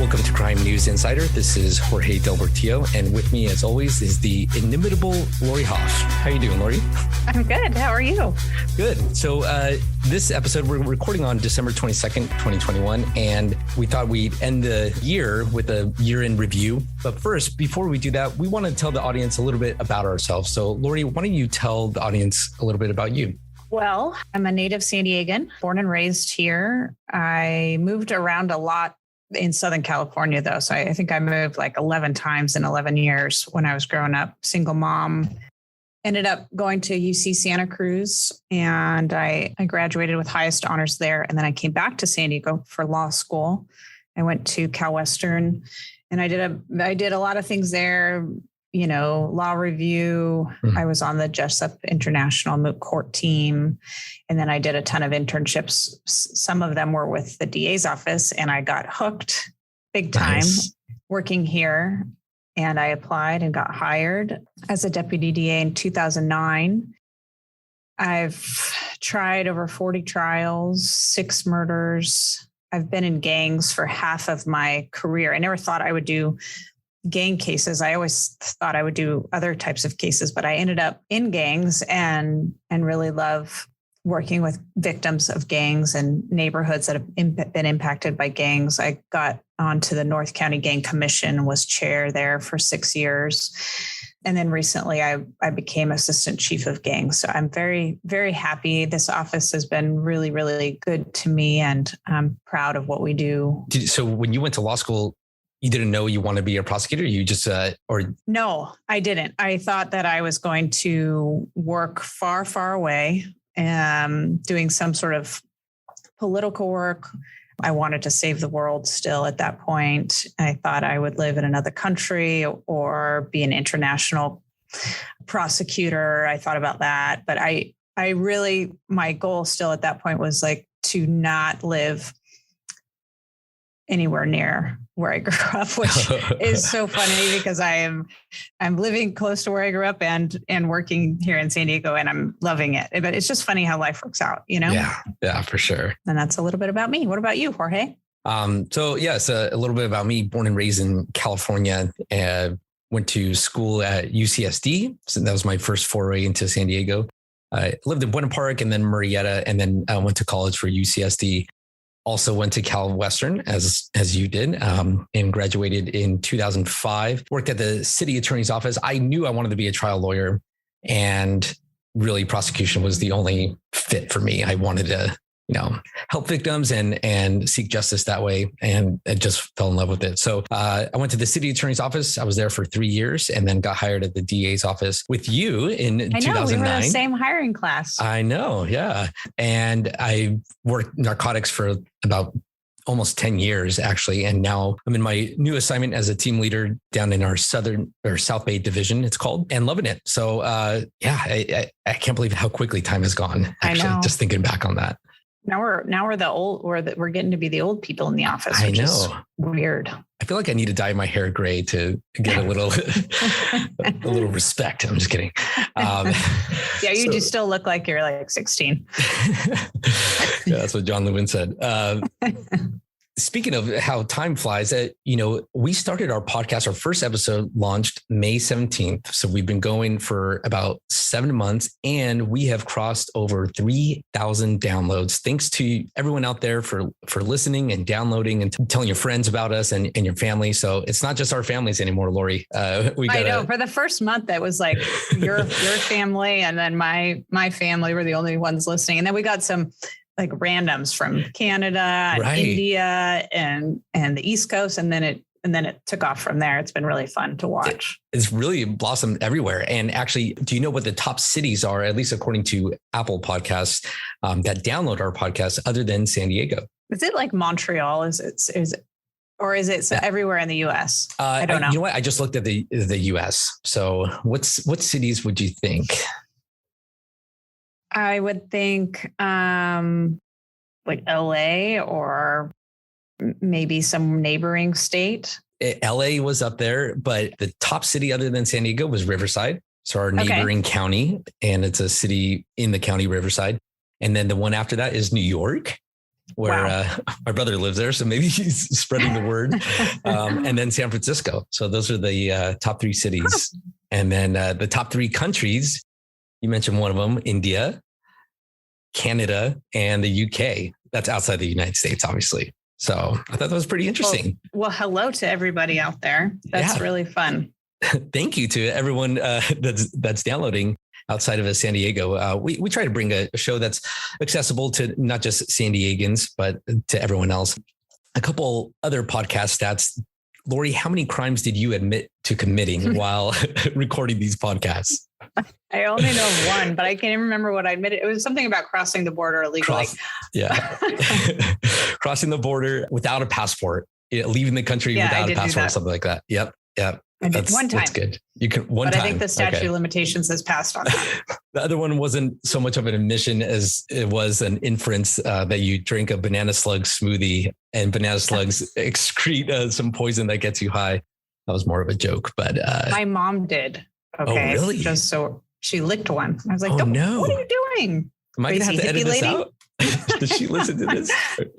Welcome to Crime News Insider. This is Jorge Del Portillo, and with me, as always, is the inimitable Lori Hoff. How you doing, Lori? I'm good. How are you? Good. So this episode, we're recording on December 22nd, 2021, and we thought we'd end the year with a year-end review. But first, before we do that, we want to tell the audience a little bit about ourselves. So, Lori, why don't you tell the audience a little bit about you? Well, I'm a native San Diegan, born and raised here. I moved around a lot in Southern California, though. So I think I moved like 11 times in 11 years when I was growing up. Single mom. Ended up going to UC Santa Cruz, and I graduated with highest honors there. And then I came back to San Diego for law school. I went to Cal Western, and I did a lot of things there. You know, law review. I was on the Jessup International Moot Court team. And then I did a ton of internships. Some of them were with the DA's office, and I got hooked big time working here. And I applied and got hired as a deputy DA in 2009. I've tried over 40 trials, 6 murders. I've been in gangs for half of my career. I never thought I would do gang cases. I always thought I would do other types of cases, but I ended up in gangs and really love working with victims of gangs and neighborhoods that have been impacted by gangs. I got onto the North County Gang Commission, was chair there for 6 years. And then recently I became assistant chief of gangs. So I'm very, very happy. This office has been really, really good to me, and I'm proud of what we do. So when you went to law school, you didn't know you want to be a prosecutor? You just, No, I didn't. I thought that I was going to work far, far away, doing some sort of political work. I wanted to save the world still at that point. I thought I would live in another country or be an international prosecutor. I thought about that, but I really, my goal still at that point was like to not live anywhere near where I grew up, which is so funny because I'm living close to where I grew up and working here in San Diego, and I'm loving it. But it's just funny how life works out, you know? Yeah, for sure. And that's a little bit about me. What about you, Jorge? So yes, a little bit about me. Born and raised in California, went to school at UCSD. So that was my first foray into San Diego. I lived in Buena Park and then Murrieta, and then went to college for UCSD. Also went to Cal Western as you did, and graduated in 2005. Worked at the city attorney's office. I knew I wanted to be a trial lawyer, and really prosecution was the only fit for me. I wanted to, help victims and seek justice that way, and I just fell in love with it. So I went to the city attorney's office. I was there for 3 years, and then got hired at the DA's office with you in 2009. We were the same hiring class. I know, yeah. And I worked narcotics for about almost 10 years, actually. And now I'm in my new assignment as a team leader down in our South Bay division, it's called, and loving it. So I can't believe how quickly time has gone, actually, just thinking back on that. Now we're getting to be the old people in the office. Which is weird. I feel like I need to dye my hair gray to get a little, a little respect. I'm just kidding. You do still look like you're like 16. Yeah, that's what John Lewin said. Speaking of how time flies, we started our podcast. Our first episode launched May 17th. So we've been going for about 7 months, and we have crossed over 3,000 downloads. Thanks to everyone out there for listening and downloading and telling your friends about us and your family. So it's not just our families anymore, Lori. I know for the first month, that was like your family, and then my family were the only ones listening. And then we got some like randoms from Canada and India and the East Coast. And then it took off from there. It's been really fun to watch. It's really blossomed everywhere. And actually, do you know what the top cities are, at least according to Apple Podcasts, that download our podcast other than San Diego? Is it like Montreal? Is it everywhere in the US? I don't know. You know what? I just looked at the US. So what cities would you think? I would think like LA or maybe some neighboring state. LA was up there, but the top city other than San Diego was Riverside. So our neighboring county, and it's a city in the county Riverside. And then the one after that is New York. where Wow. my brother lives there. So maybe he's spreading the word. And then San Francisco. So those are the top 3 cities. And then the top 3 countries, you mentioned one of them, India, Canada, and the UK. That's outside the United States, obviously. So I thought that was pretty interesting. Well, hello to everybody out there. That's really fun. Thank you to everyone that's downloading outside of San Diego. We try to bring a show that's accessible to not just San Diegans, but to everyone else. A couple other podcast stats. Lori, how many crimes did you admit to committing while recording these podcasts? I only know of one, but I can't even remember what I admitted. It was something about crossing the border illegally. Crossing the border without a passport, leaving the country without a passport, something like that. Yep. I did one time. That's good. You can one time. But I think the statute of limitations has passed on that. The other one wasn't so much of an admission as it was an inference that you drink a banana slug smoothie and banana slugs excrete some poison that gets you high. That was more of a joke, but my mom did. Okay. Oh, really? Just so she licked one. I was like, no. What are you doing? Am I going to have to edit this out? Does she listen to this?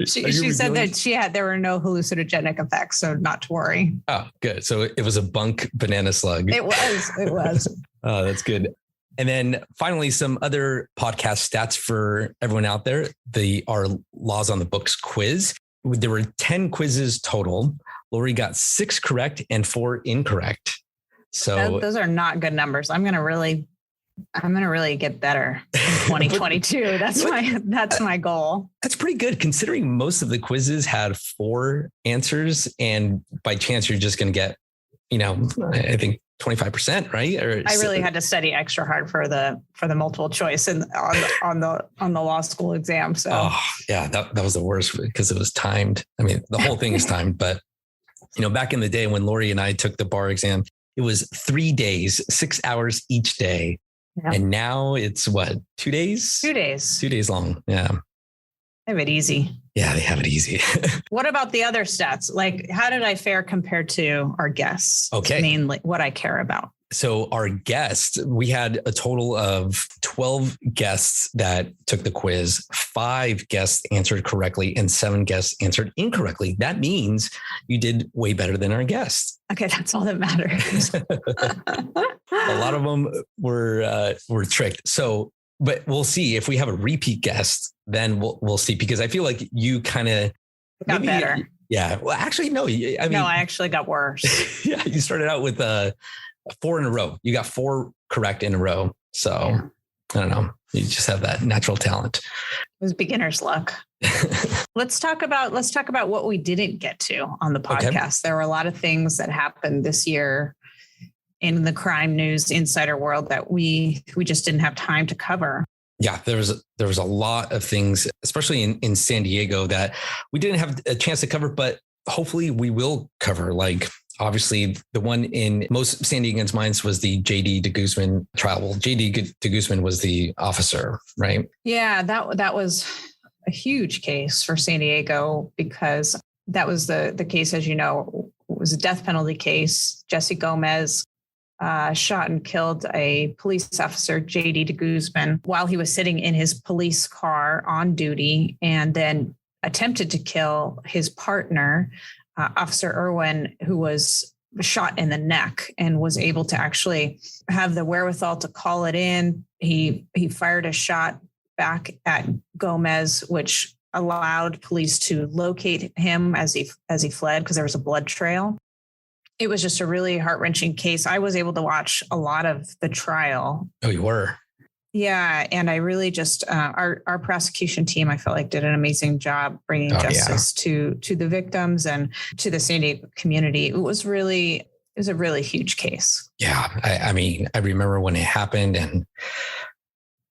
She said that there were no hallucinogenic effects, so not to worry. Oh, good. So it was a bunk banana slug. It was. Oh, that's good. And then finally, some other podcast stats for everyone out there. Our Laws on the Books quiz. There were 10 quizzes total. Lori got 6 correct and 4 incorrect. So those are not good numbers. I'm going to really get better in 2022. That's my goal. That's pretty good considering most of the quizzes had 4 answers. And by chance, you're just going to get, I think 25%, right? I really had to study extra hard for the multiple choice and on the law school exam. So that was the worst because it was timed. I mean, the whole thing is timed, but back in the day when Lori and I took the bar exam, it was 3 days, 6 hours each day. Yeah. And now it's 2 days? 2 days. 2 days long. Yeah. They have it easy. Yeah, they have it easy. What about the other stats? Like, how did I fare compared to our guests? Okay. It's mainly what I care about. So our guests, we had a total of 12 guests that took the quiz. 5 guests answered correctly and 7 guests answered incorrectly. That means you did way better than our guests. Okay, that's all that matters. A lot of them were tricked. So, but we'll see if we have a repeat guest, then we'll see, because I feel like you kind of got better. Yeah. Well, actually, no. I actually got worse. Yeah. You started out with 4 in a row. You got 4 correct in a row. So I don't know. You just have that natural talent. It was beginner's luck. Let's talk about what we didn't get to on the podcast. Okay. There were a lot of things that happened this year in the crime news insider world that we just didn't have time to cover. Yeah, there was a lot of things, especially in San Diego, that we didn't have a chance to cover, but hopefully we will cover. Like, obviously, the one in most San Diegans' minds was the J.D. DeGuzman trial. Well, J.D. DeGuzman was the officer, right? Yeah, that was a huge case for San Diego because that was the case, as you know, it was a death penalty case. Jesse Gomez shot and killed a police officer, J.D. DeGuzman, while he was sitting in his police car on duty, and then attempted to kill his partner, Officer Irwin, who was shot in the neck and was able to actually have the wherewithal to call it in. He fired a shot back at Gomez, which allowed police to locate him as he fled because there was a blood trail. It was just a really heart-wrenching case. I was able to watch a lot of the trial. Oh, you were? Yeah. And I really just, our prosecution team, I felt like did an amazing job bringing justice to the victims and to the San Diego community. It was a really huge case. Yeah. I mean, I remember when it happened and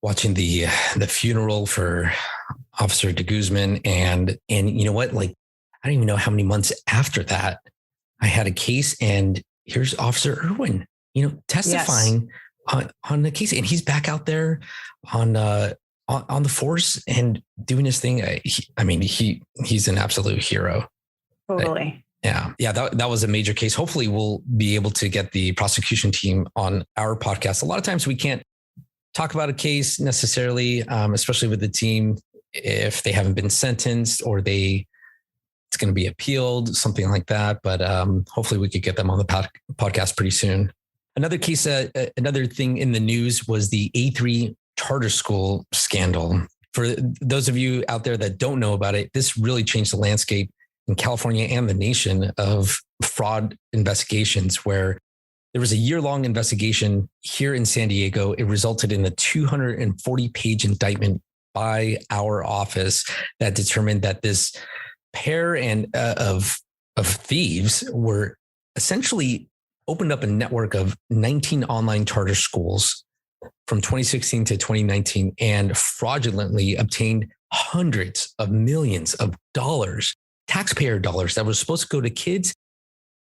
watching the funeral for Officer DeGuzman and you know what, like, I don't even know how many months after that I had a case, and here's Officer Irwin, testifying on the case, and he's back out there on the force and doing his thing. He's an absolute hero. Totally. Yeah. That was a major case. Hopefully we'll be able to get the prosecution team on our podcast. A lot of times we can't talk about a case necessarily, especially with the team if they haven't been sentenced or it's going to be appealed, something like that. But hopefully we could get them on the podcast pretty soon. Another case, another thing in the news was the A3 charter school scandal. For those of you out there that don't know about it, this really changed the landscape in California and the nation of fraud investigations, where there was a year-long investigation here in San Diego. It resulted in a 240-page indictment by our office that determined that this pair of thieves were essentially opened up a network of 19 online charter schools from 2016 to 2019 and fraudulently obtained hundreds of millions of dollars, taxpayer dollars that was supposed to go to kids.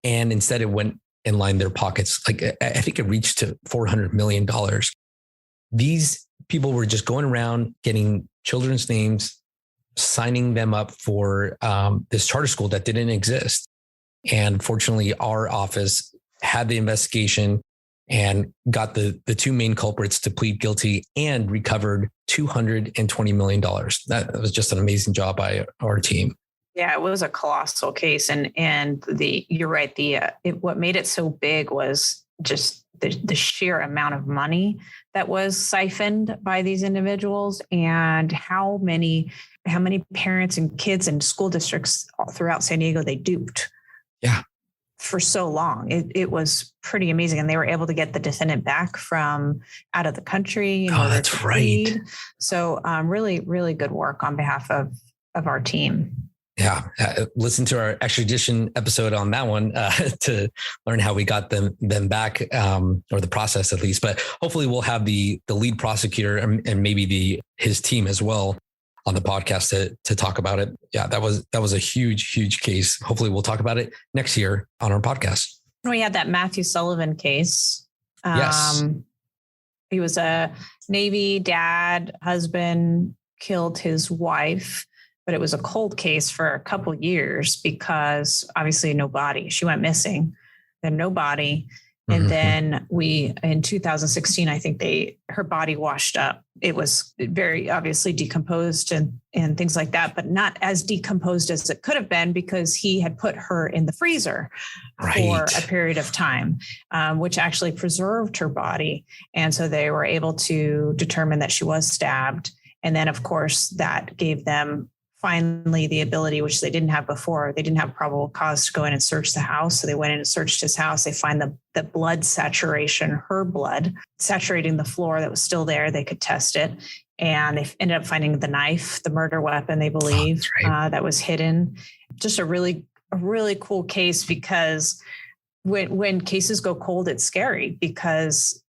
And instead it went and lined their pockets. Like I think it reached to $400 million. These people were just going around getting children's names, signing them up for this charter school that didn't exist. And fortunately, our office had the investigation and got the two main culprits to plead guilty and recovered $220 million. That was just an amazing job by our team. Yeah, it was a colossal case. And you're right. What made it so big was just the sheer amount of money that was siphoned by these individuals, and how many parents and kids and school districts throughout San Diego they duped. Yeah. For so long. It was pretty amazing. And they were able to get the defendant back from out of the country. Oh, that's right. So really, really good work on behalf of our team. Yeah. Listen to our extradition episode on that one to learn how we got them back, or the process at least. But hopefully we'll have the lead prosecutor and maybe his team as well on the podcast to talk about it. Yeah, that was a huge case. Hopefully we'll talk about it next year on our podcast. We had that Matthew Sullivan case. Yes. He was a Navy dad, husband, killed his wife, but it was a cold case for a couple of years because obviously no body. She went missing, then no body. And then in 2016, I think her body washed up. It was very obviously decomposed and things like that, but not as decomposed as it could have been because he had put her in the freezer for a period of time, which actually preserved her body. And so they were able to determine that she was stabbed. And then, of course, that gave them finally the ability, which they didn't have before. They didn't have probable cause to go in and search the house. So they went in and searched his house. They find the blood saturation, her blood saturating the floor that was still there. They could test it. And they ended up finding the knife, the murder weapon, they believe, that was hidden. Just a really cool case, because when cases go cold, it's scary because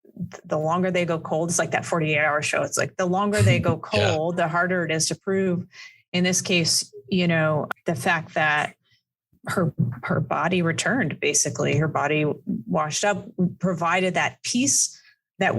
the longer they go cold, it's like that 48-hour show. It's like the longer they go cold, the harder it is to prove. In this case, the fact that her body returned, basically her body washed up, provided that piece that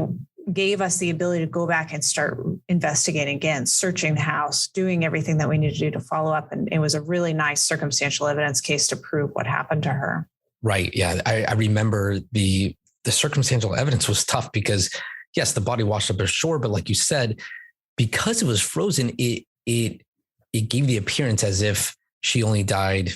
gave us the ability to go back and start investigating again, searching the house, doing everything that we need to do to follow up. And it was a really nice circumstantial evidence case to prove what happened to her. Right. Yeah. I remember the circumstantial evidence was tough because yes, the body washed up ashore, but like you said, because it was frozen, it gave the appearance as if she only died,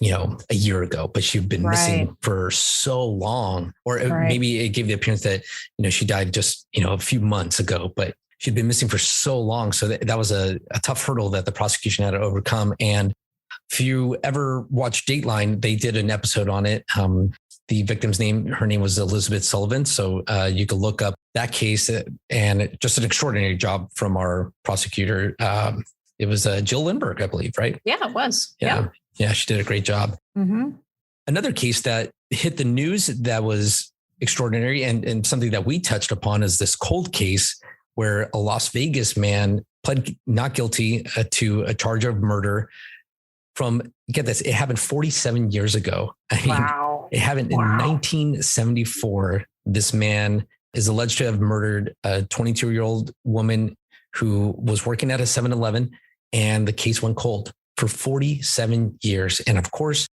a year ago, but she'd been missing for so long, or maybe it gave the appearance that, she died just, a few months ago, but she'd been missing for so long. So that was a tough hurdle that the prosecution had to overcome. And if you ever watch Dateline, they did an episode on it. The victim's her name was Elizabeth Sullivan. So you could look up that case, and just an extraordinary job from our prosecutor. It was Jill Lindbergh, I believe, right? Yeah, it was. Yeah, she did a great job. Mm-hmm. Another case that hit the news that was extraordinary and something that we touched upon is this cold case where a Las Vegas man pled not guilty to a charge of murder from, get this, it happened 47 years ago. Wow. It happened in 1974. This man is alleged to have murdered a 22-year-old woman who was working at a 7-Eleven, and the case went cold for 47 years. And of course,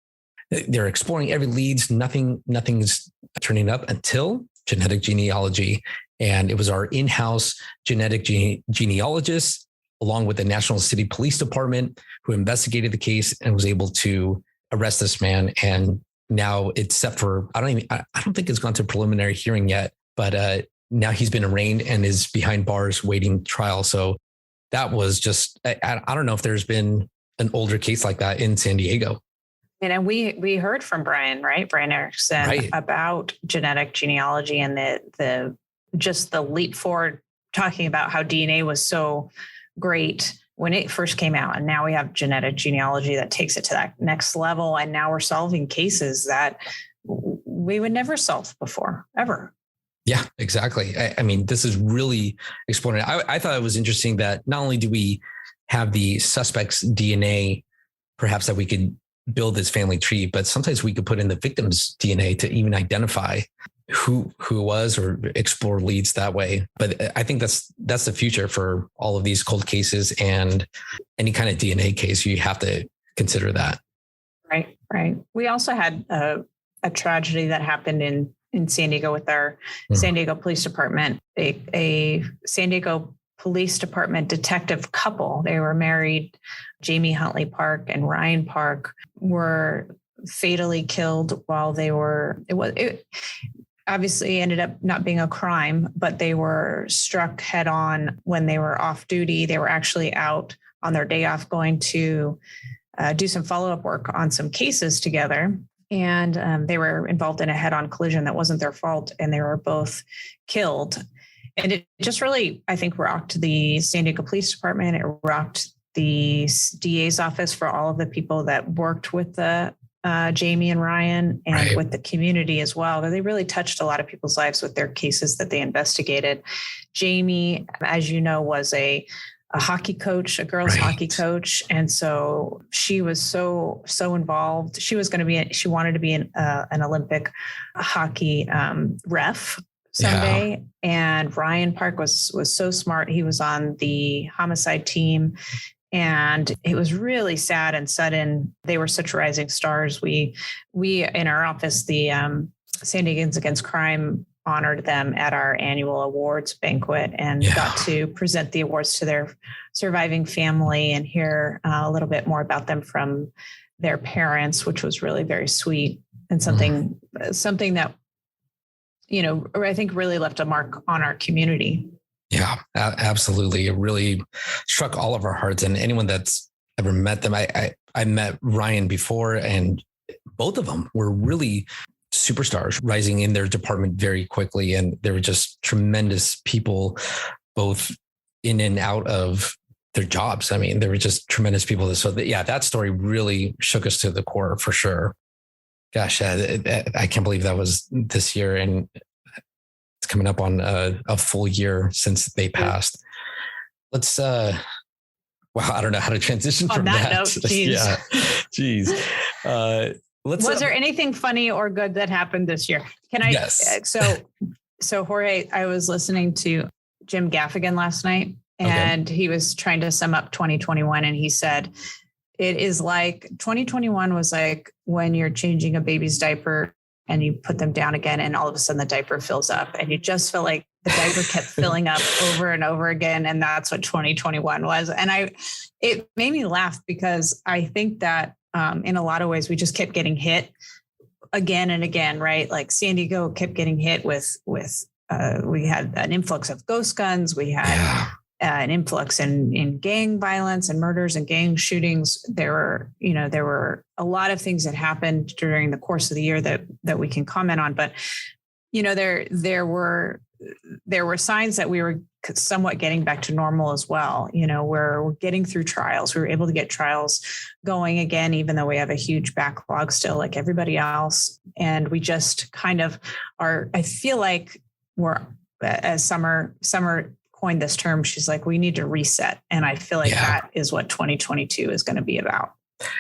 they're exploring every leads. Nothing's turning up until genetic genealogy. And it was our in-house genetic genealogist along with the National City Police Department, who investigated the case and was able to arrest this man. And now it's set for, I don't think it's gone to preliminary hearing yet, but now he's been arraigned and is behind bars waiting trial. So that was just, I don't know if there's been an older case like that in San Diego. And we heard from Brian, right? Brian Erickson, right, about genetic genealogy and the leap forward, talking about how DNA was so great when it first came out. And now we have genetic genealogy that takes it to that next level. And now we're solving cases that we would never solve before, ever. Yeah, exactly. I mean, this is really exploding. I thought it was interesting that not only do we have the suspect's DNA, perhaps that we could build this family tree, but sometimes we could put in the victim's DNA to even identify who it was or explore leads that way. But I think that's the future for all of these cold cases and any kind of DNA case. You have to consider that. Right. We also had a tragedy that happened in San Diego with our San Diego Police Department, a San Diego Police Department detective couple. They were married. Jamie Huntley Park and Ryan Park were fatally killed while they were, it obviously ended up not being a crime, but they were struck head on when they were off duty. They were actually out on their day off going to do some follow-up work on some cases together. And they were involved in a head-on collision that wasn't their fault, and they were both killed. And it just really, I think, rocked the San Diego Police Department. It rocked the DA's office for all of the people that worked with the Jamie and Ryan, and with the community as well. They really touched a lot of people's lives with their cases that they investigated. Jamie, as you know, was a hockey coach, a girls hockey coach. And so she was so involved. She wanted to be an Olympic hockey ref someday. Yeah. And Ryan Park was so smart. He was on the homicide team, and it was really sad and sudden. They were such rising stars. We in our office, the San Diegans Against Crime, honored them at our annual awards banquet and got to present the awards to their surviving family and hear a little bit more about them from their parents, which was really very sweet and something that, you know, I think really left a mark on our community. Yeah, absolutely. It really struck all of our hearts, and anyone that's ever met them. I met Ryan before, and both of them were really superstars, rising in their department very quickly. And they were just tremendous people, both in and out of their jobs. I mean, they were just tremendous people. So that story really shook us to the core for sure. Gosh, I can't believe that was this year. And it's coming up on a full year since they passed. Let's, I don't know how to transition from that. Note, geez. Yeah, geez. Was there anything funny or good that happened this year? Yes. So Jorge, I was listening to Jim Gaffigan last night, and he was trying to sum up 2021. And he said, it is like 2021 was like when you're changing a baby's diaper and you put them down again, and all of a sudden the diaper fills up, and you just feel like the diaper kept filling up over and over again. And that's what 2021 was. And it made me laugh, because I think that, in a lot of ways, we just kept getting hit again and again, right? Like San Diego kept getting hit with we had an influx of ghost guns. We had an influx in gang violence and murders and gang shootings. There were a lot of things that happened during the course of the year that we can comment on. But, you know, there were signs that we were somewhat getting back to normal as well. You know, we're getting through trials. We were able to get trials going again, even though we have a huge backlog still, like everybody else. And we just kind of I feel like we're, as Summer coined this term, she's like, we need to reset. And I feel like that is what 2022 is going to be about.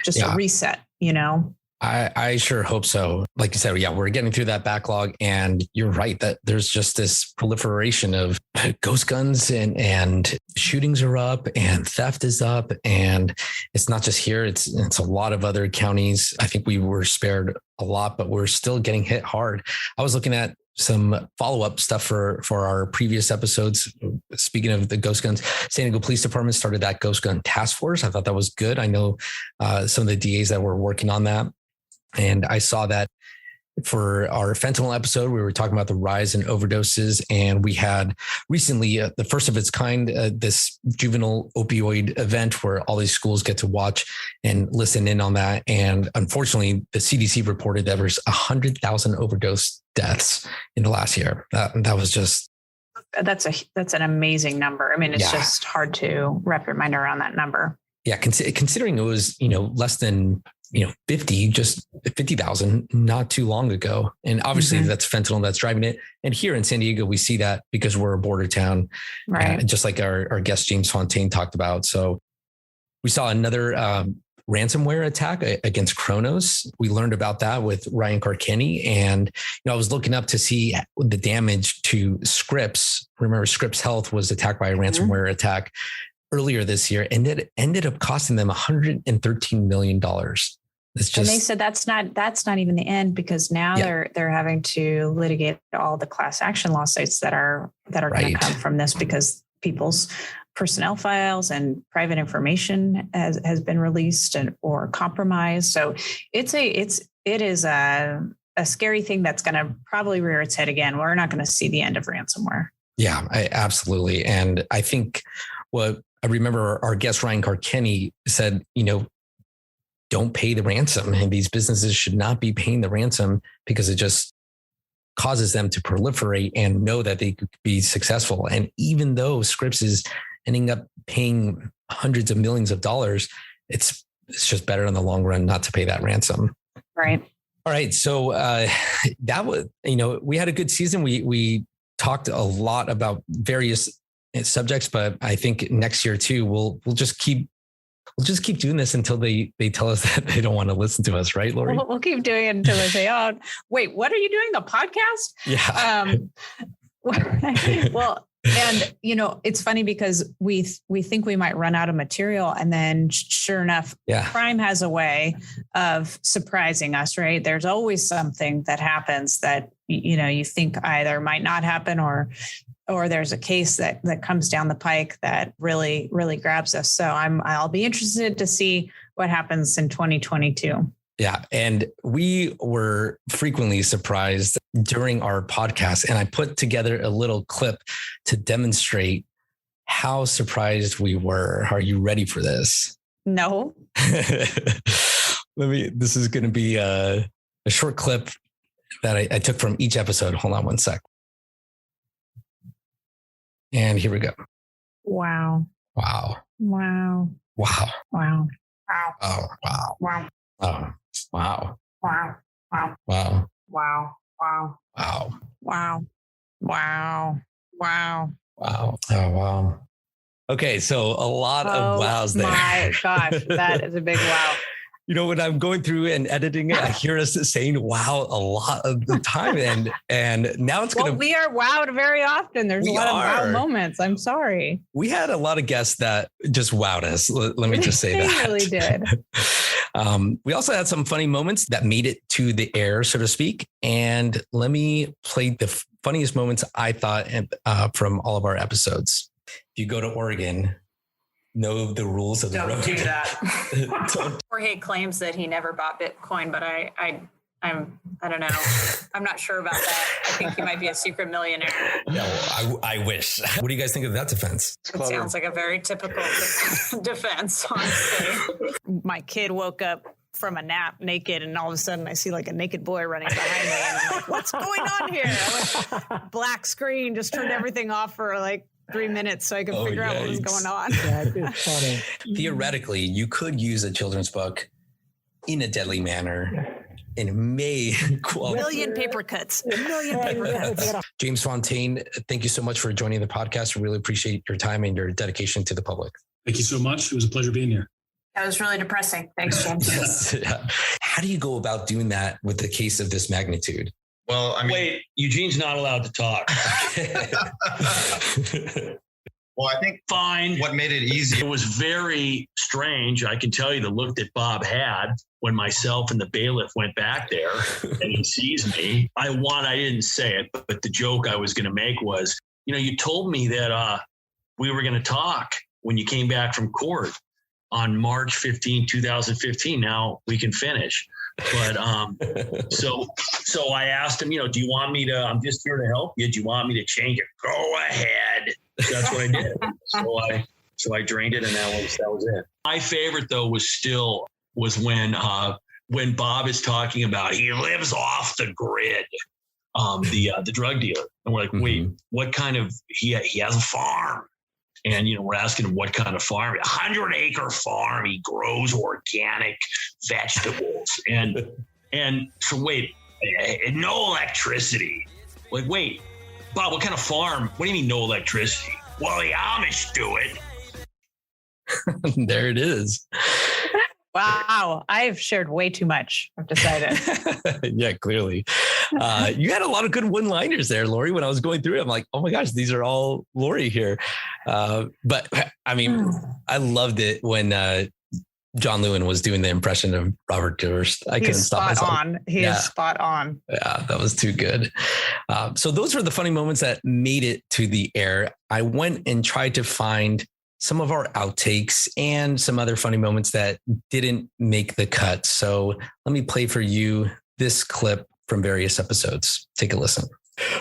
Just a reset, you know? I sure hope so. Like you said, we're getting through that backlog, and you're right that there's just this proliferation of ghost guns and shootings are up and theft is up. And it's not just here. It's a lot of other counties. I think we were spared a lot, but we're still getting hit hard. I was looking at some follow-up stuff for our previous episodes. Speaking of the ghost guns, San Diego Police Department started that ghost gun task force. I thought that was good. I know some of the DAs that were working on that. And I saw that for our fentanyl episode, we were talking about the rise in overdoses, and we had recently the first of its kind, this juvenile opioid event where all these schools get to watch and listen in on that. And unfortunately, the CDC reported that there was 100,000 overdose deaths in the last year. That was just. That's an amazing number. I mean, it's just hard to wrap your mind around that number. Yeah. Considering it was, less than 50,000 not too long ago. And obviously that's fentanyl that's driving it. And here in San Diego, we see that because we're a border town, right? Just like our guest James Fontaine talked about. So we saw another ransomware attack against Kronos. We learned about that with Ryan Karkenny. And, I was looking up to see the damage to Scripps. Remember, Scripps Health was attacked by a ransomware attack earlier this year, and it ended up costing them $113 million. It's just, and they said that's not even the end, because now they're having to litigate all the class action lawsuits that are going to come from this, because people's personnel files and private information has been released or compromised. So it is a scary thing that's going to probably rear its head again. We're not going to see the end of ransomware. Yeah, absolutely. And I think what I remember our guest Ryan Karkenny said, don't pay the ransom. And these businesses should not be paying the ransom, because it just causes them to proliferate and know that they could be successful. And even though Scripps is ending up paying hundreds of millions of dollars, it's just better in the long run not to pay that ransom. Right. All right. So that was, we had a good season. We talked a lot about various subjects, but I think next year too, we'll just keep doing this until they tell us that they don't want to listen to us, right, Lori? We'll keep doing it until they say, "Oh, wait, what are you doing? The podcast?" Yeah. Well, and it's funny because we think we might run out of material, and then sure enough, crime has a way of surprising us, right? There's always something that happens that you think either might not happen, or there's a case that comes down the pike that really, really grabs us. So I'll be interested to see what happens in 2022. Yeah. And we were frequently surprised during our podcast, and I put together a little clip to demonstrate how surprised we were. Are you ready for this? No. This is going to be a short clip that I took from each episode. Hold on one sec. And here we go. Wow. Wow. Wow. Wow. Wow. Wow. Oh, wow. Wow. Oh, wow. Wow. Wow. Wow. Wow. Wow. Wow. Wow. Wow. Wow. Wow. Oh, wow. Okay. So a lot of wows there. My gosh. That is a big wow. When I'm going through and editing it, I hear us saying wow a lot of the time. And now it's going to. We are wowed very often. There's a lot of wow moments. I'm sorry. We had a lot of guests that just wowed us. Let me just say that. They really did. We also had some funny moments that made it to the air, so to speak. And let me play the funniest moments I thought from all of our episodes. If you go to Oregon, know the rules of the road. Don't do that. Jorge claims that he never bought Bitcoin, but I don't know. I'm not sure about that. I think he might be a secret millionaire. Yeah, well, I wish. What do you guys think of that defense? It sounds like a very typical defense, honestly. My kid woke up from a nap naked, and all of a sudden I see like a naked boy running behind me, and I'm like, what's going on here? I went, black screen, just turned everything off for like 3 minutes so I could figure out what was going on. Yeah, it's funny. Theoretically, you could use a children's book in a deadly manner, and it may A million paper cuts. James Fontaine, thank you so much for joining the podcast. We really appreciate your time and your dedication to the public. Thank you so much. It was a pleasure being here. That was really depressing. Thanks, James. Yes. Yeah. How do you go about doing that with the case of this magnitude? Well, I mean, wait, Eugene's not allowed to talk. well, Well, I think fine. what made it easy. It was very strange. I can tell you the look that Bob had when myself and the bailiff went back there and he sees me. I didn't say it, but the joke I was going to make was, you told me that we were going to talk when you came back from court on March 15, 2015. Now we can finish. But so I asked him, do you want me to, I'm just here to help you. Do you want me to change it? Go ahead. That's what I did. So I drained it and that was it. My favorite though was when Bob is talking about he lives off the grid, the drug dealer. And we're like, wait, what kind of, he has a farm. And, we're asking him what kind of farm, 100-acre farm. He grows organic vegetables. And so wait, no electricity. Like, wait, Bob, what kind of farm? What do you mean no electricity? Well, the Amish do it. There it is. Wow. I've shared way too much, I've decided. Yeah, clearly. You had a lot of good one-liners there, Lori. When I was going through it, I'm like, oh my gosh, these are all Lori here. But I mean, I loved it when John Lewin was doing the impression of Robert Durst. I couldn't stop myself. He is spot on. Yeah, that was too good. So those were the funny moments that made it to the air. I went and tried to find some of our outtakes and some other funny moments that didn't make the cut. So let me play for you this clip from various episodes. Take a listen.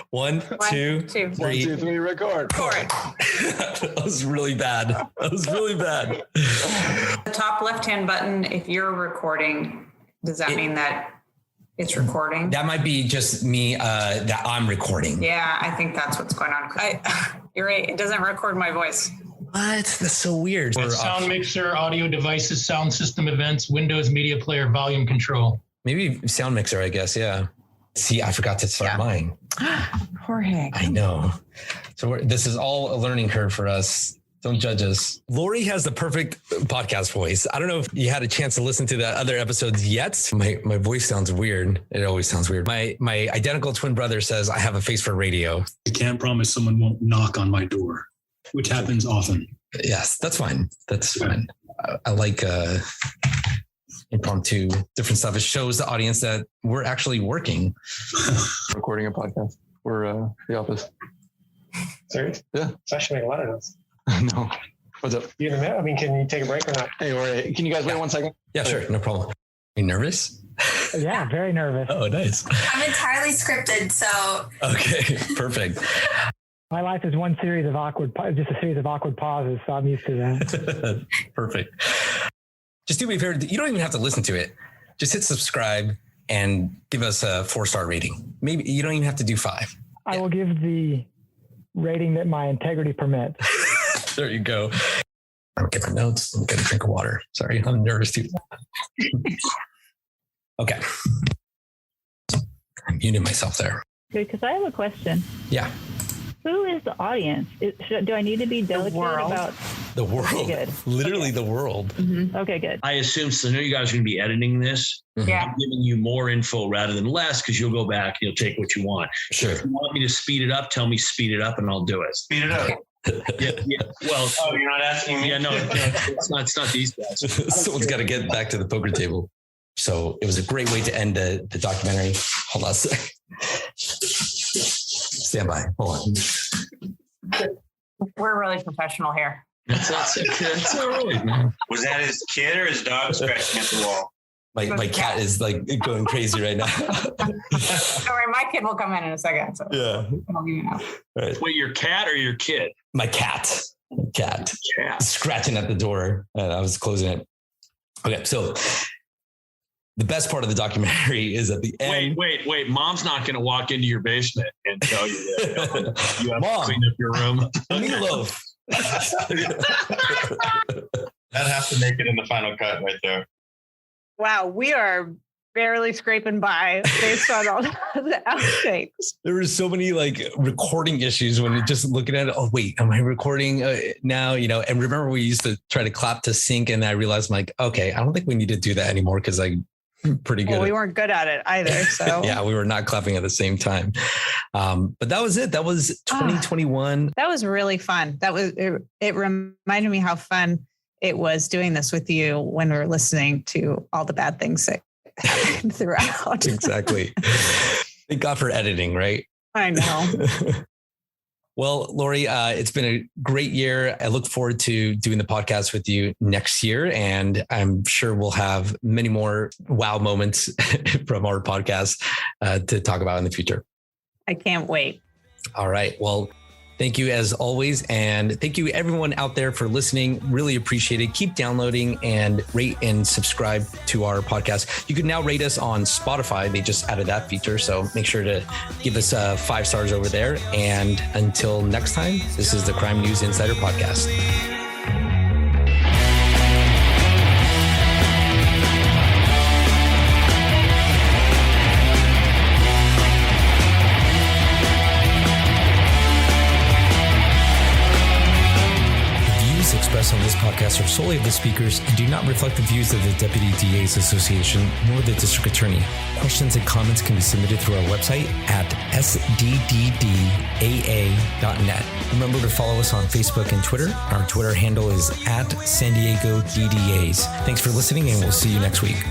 One, two, three. 1, 2, 3, record. That was really bad. The top left-hand button, if you're recording, does that mean that it's recording? That might be just me, that I'm recording. Yeah, I think that's what's going on. You're right. It doesn't record my voice. What? That's so weird. Sound mixer, audio devices, sound system events, Windows media player, volume control. Maybe sound mixer, I guess. Yeah. See, I forgot to start mine. Jorge. I know. So this is all a learning curve for us. Don't judge us. Lori has the perfect podcast voice. I don't know if you had a chance to listen to the other episodes yet. My voice sounds weird. It always sounds weird. My identical twin brother says I have a face for radio. I can't promise someone won't knock on my door, which happens often. Yes, that's fine. That's fine. I like impromptu different stuff. It shows the audience that we're actually working. Recording a podcast for the office. Serious? Yeah. So I should make a lot of those. No. What's up? You in the middle? I mean, can you take a break or not? Hey, all right. Can you guys wait 1 second? Yeah, sure. No problem. Are you nervous? Yeah, very nervous. Oh, nice. I'm entirely scripted, so. Okay, perfect. My life is one series of just a series of awkward pauses, so I'm used to that. Perfect. Just do me a favor. You don't even have to listen to it. Just hit subscribe and give us a 4-star rating. Maybe you don't even have to do 5. I will give the rating that my integrity permits. There you go. I don't get my notes. I'm getting a drink of water. Sorry, I'm nervous too. Okay. I muted myself there. Because I have a question. Yeah. Who is the audience? Do I need to be delicate about the world? Okay, good. Literally the world. Mm-hmm. Okay, good. I assume so. I know you guys are going to be editing this. Yeah. I'm giving you more info rather than less because you'll go back and you'll take what you want. Sure. If you want me to speed it up, tell me speed it up and I'll do it. Speed it up. Yeah. Well, Oh, you're not asking me? yeah, no, it's not these guys. Someone's got to get back to the poker table. So it was a great way to end the documentary. Hold on a sec. Stand by. Hold on. We're really professional here. That's all right, man. Was that his kid or his dog scratching at the wall? My cat is like going crazy right now. Don't worry, my kid will come in a second. So Yeah. I'll give you know. Right. Wait, your cat or your kid? My cat. Cat. Scratching at the door. And I was closing it. Okay. So the best part of the documentary is at the end. Wait. Mom's not going to walk into your basement and tell you that you have Mom, to clean up your room. Meatloaf. That has to make it in the final cut right there. Wow, we are barely scraping by based on all the outtakes. There were so many like recording issues when you're just looking at it. Oh, wait, am I recording now? And remember we used to try to clap to sync and I realized I'm like, okay, I don't think we need to do that anymore because pretty good. Well, we weren't good at it either. So Yeah, we were not clapping at the same time. But that was it. That was 2021. That was really fun. It reminded me how fun it was doing this with you when we were listening to all the bad things that happened throughout. Exactly. Thank God for editing, right? I know. Well, Lori, it's been a great year. I look forward to doing the podcast with you next year. And I'm sure we'll have many more wow moments from our podcast to talk about in the future. I can't wait. All right. Well, thank you as always. And thank you everyone out there for listening. Really appreciate it. Keep downloading and rate and subscribe to our podcast. You can now rate us on Spotify. They just added that feature. So make sure to give us 5 stars over there. And until next time, this is the Crime News Insider Podcast. Expressed on this podcast are solely of the speakers and do not reflect the views of the Deputy DA's Association nor the District Attorney. Questions and comments can be submitted through our website at sddaa.net. Remember to follow us on Facebook and Twitter. Our Twitter handle is at San Diego DDAs. Thanks for listening, and we'll see you next week.